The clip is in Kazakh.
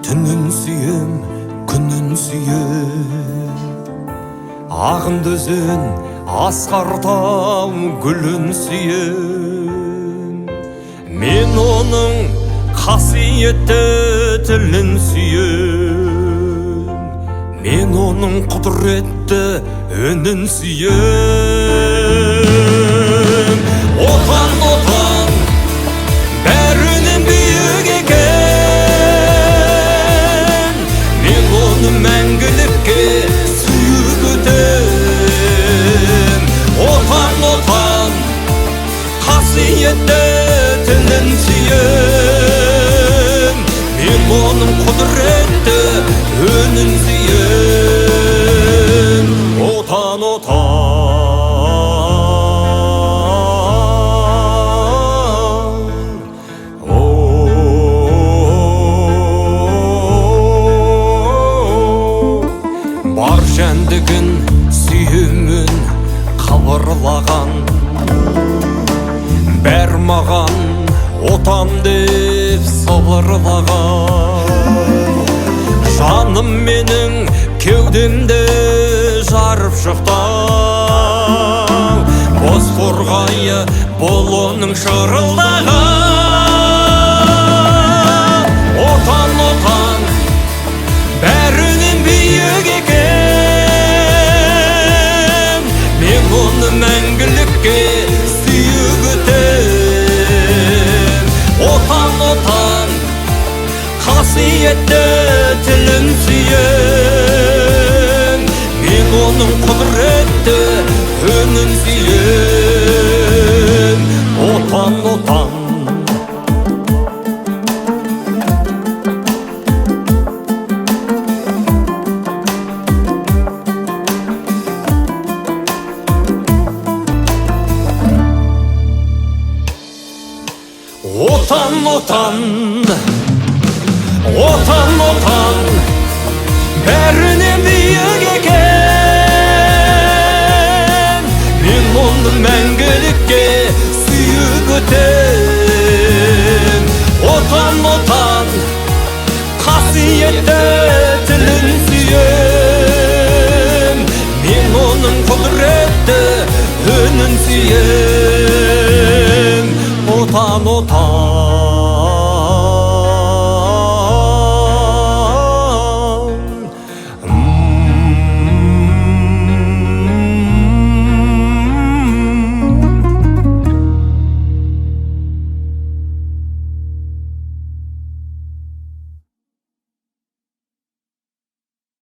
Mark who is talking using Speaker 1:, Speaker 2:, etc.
Speaker 1: түнін сүйем, күнін сүйем. Ағынды өзен, асқар гүлін сүйем. Мен оның қасиетті тілін сүйем. Мен оның құдіретті үнін сүйем. Отан, отан, бәрінен биік екен. Мен оны мәңгілікке сүйіп өтем. Отан, отан, қасиетті тілін сүйем. Мен оның құдіретті үнін сүйем. Отан, отан, бар жәндігін сүйемін қабырлаған. Бәр маған отан деп сыбырлаған. Жаным менің кеудемде жарып шықтау. Боз қорғайы бұл оның шырылдаған. Отан, отан, бәрінен биік екен. Мен оны мәңгілікке сүйіп өтем. Отан, отан, қасиетті тілін сүйем. Мен оның құдіретті үнін сүйем. Отан, отан, отан, отан, отан, отан, бәрінен биік екен. Мен оны мәңгілікке сүйіп өтем. Отан, отан, қасиетті тілін сүйем. Мен оның құдіретті үнін сүйем. Отан, отан.